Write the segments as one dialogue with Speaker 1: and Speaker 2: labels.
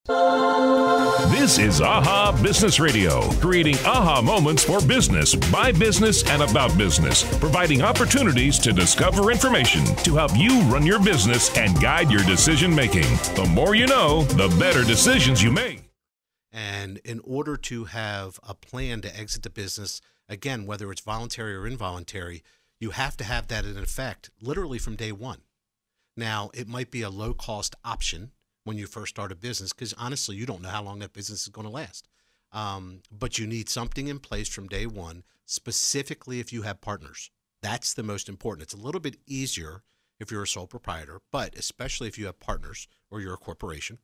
Speaker 1: This is AHA Business Radio, creating aha moments for business, by business, and about business, providing opportunities to discover information to help you run your business and guide your decision making. The more you know, the better decisions you make.
Speaker 2: And in order to have a plan to exit the business, again, whether it's voluntary or involuntary, you have to have that in effect literally from day one. Now, it might be a low-cost option when you first start a business, because honestly, you don't know how long that business is going to last. But you need something in place from day one, specifically if you have partners. That's the most important. It's a little bit easier if you're a sole proprietor, but especially if you have partners or you're a corporation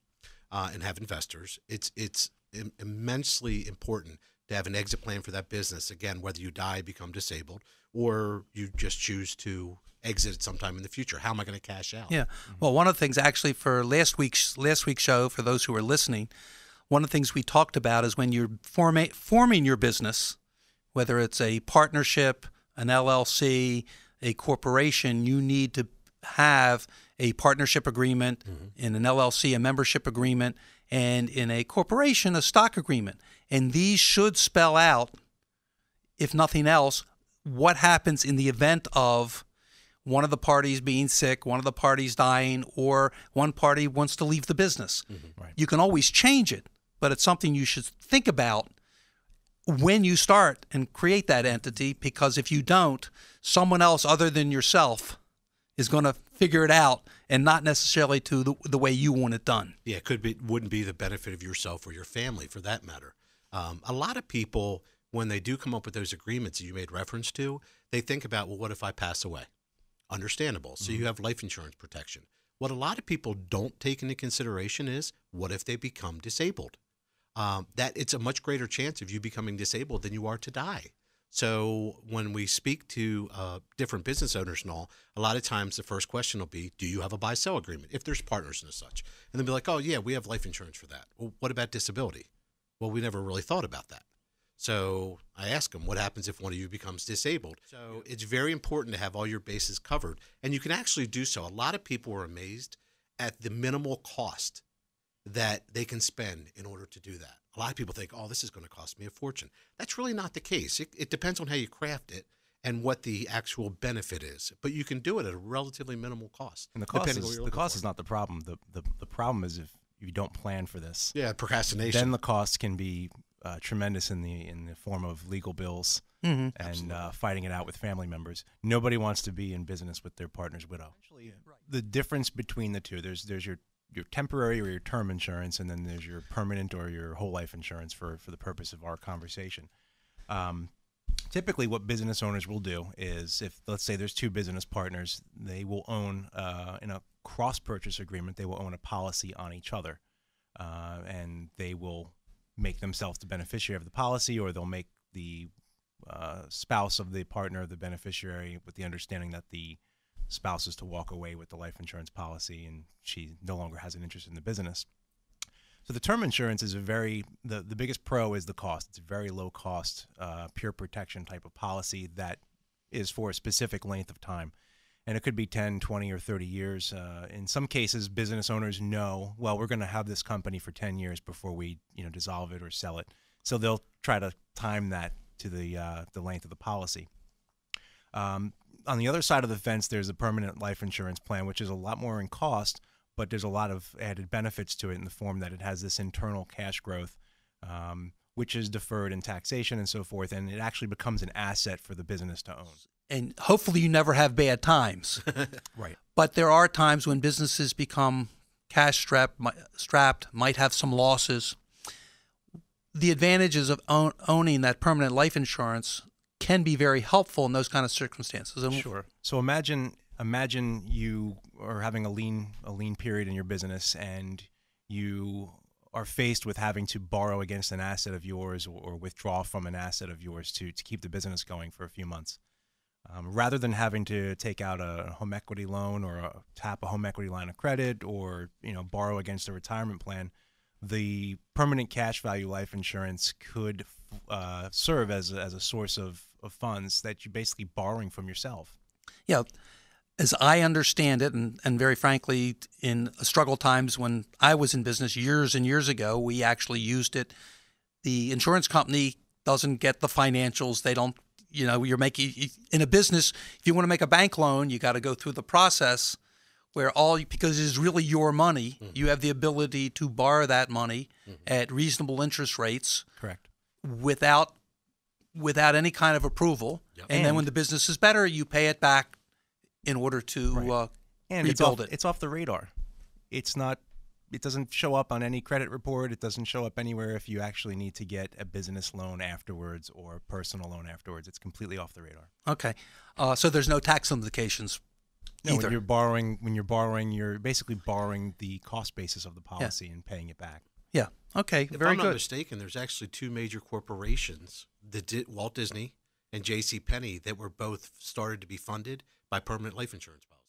Speaker 2: and have investors, it's immensely important to have an exit plan for that business. Again, whether you die, become disabled, or you just choose to exit at sometime in the future. How am I going to cash out?
Speaker 3: Yeah. Well, one of the things actually for last week's show, for those who are listening, one of the things we talked about is when you're forming your business, whether it's a partnership, an LLC, a corporation, you need to have a partnership agreement, in an LLC, a membership agreement, and in a corporation, a stock agreement. And these should spell out, if nothing else, what happens in the event of one of the parties being sick, one of the parties dying, or one party wants to leave the business.
Speaker 4: Right.
Speaker 3: You can always change it, but it's something you should think about when you start and create that entity, because if you don't, someone else other than yourself is going to figure it out, and not necessarily to the way you want it done.
Speaker 2: Yeah, wouldn't be the benefit of yourself or your family for that matter. A lot of people, when they do come up with those agreements that you made reference to, they think about, well, what if I pass away? Understandable. So you have life insurance protection. What a lot of people don't take into consideration is, what if they become disabled? That it's a much greater chance of you becoming disabled than you are to die. So when we speak to different business owners and all, a lot of times the first question will be, do you have a buy-sell agreement, if there's partners and such? And they'll be like, oh, yeah, we have life insurance for that. Well, what about disability? Well, we never really thought about that. So I ask them, what happens if one of you becomes disabled? So it's very important to have all your bases covered, and you can actually do so. A lot of people are amazed at the minimal cost that they can spend in order to do that. A lot of people think, oh, this is going to cost me a fortune. That's really not the case. It depends on how you craft it and what the actual benefit is. But you can do it at a relatively minimal cost.
Speaker 4: And the cost is not the problem. The problem is if you don't plan for this.
Speaker 2: Yeah, procrastination.
Speaker 4: Then the cost can be tremendous in the form of legal bills and fighting it out with family members. Nobody wants to be in business with their partner's widow. Actually, the difference between the two, there's your temporary or your term insurance, and then there's your permanent or your whole life insurance for the purpose of our conversation. Typically what business owners will do is, if let's say there's two business partners, they will own, in a cross-purchase agreement, they will own a policy on each other, and they will make themselves the beneficiary of the policy, or they'll make the spouse of the partner the beneficiary, with the understanding that the spouse is to walk away with the life insurance policy and she no longer has an interest in the business. So the term insurance is the biggest pro is the cost. It's a very low cost, pure protection type of policy that is for a specific length of time. And it could be 10, 20, or 30 years. In some cases, business owners know, well, we're going to have this company for 10 years before we dissolve it or sell it. So they'll try to time that to the length of the policy. On the other side of the fence, there's a permanent life insurance plan, which is a lot more in cost, but there's a lot of added benefits to it in the form that it has this internal cash growth, which is deferred in taxation and so forth, and it actually becomes an asset for the business to own.
Speaker 3: And hopefully you never have bad times.
Speaker 4: Right.
Speaker 3: But there are times when businesses become cash strapped, might have some losses. The advantages of owning that permanent life insurance can be very helpful in those kind of circumstances. And
Speaker 4: sure. So imagine you are having a lean period in your business, and you are faced with having to borrow against an asset of yours or withdraw from an asset of yours to keep the business going for a few months. Rather than having to take out a home equity loan or tap a home equity line of credit or borrow against a retirement plan, the permanent cash value life insurance could serve as a source of funds that you're basically borrowing from yourself.
Speaker 3: Yeah, as I understand it, and very frankly, in struggle times when I was in business years and years ago, we actually used it. The insurance company doesn't get the financials. They don't, you're making, in a business, if you want to make a bank loan, you got to go through the process where because it is really your money, you have the ability to borrow that money at reasonable interest rates.
Speaker 4: Correct.
Speaker 3: Without any kind of approval.
Speaker 2: Yep.
Speaker 3: And then when the business is better, you pay it back in order to
Speaker 4: and
Speaker 3: rebuild it.
Speaker 4: It's off the radar. It doesn't show up on any credit report. It doesn't show up anywhere if you actually need to get a business loan afterwards or a personal loan afterwards. It's completely off the radar.
Speaker 3: Okay. So there's no tax implications
Speaker 4: No,
Speaker 3: either.
Speaker 4: when you're borrowing, you're basically borrowing the cost basis of the policy and paying it back.
Speaker 3: Yeah. Okay.
Speaker 2: If
Speaker 3: Very
Speaker 2: I'm not
Speaker 3: good.
Speaker 2: mistaken, there's actually two major corporations, Walt Disney and J.C. Penney, that were both started to be funded by permanent life insurance policies.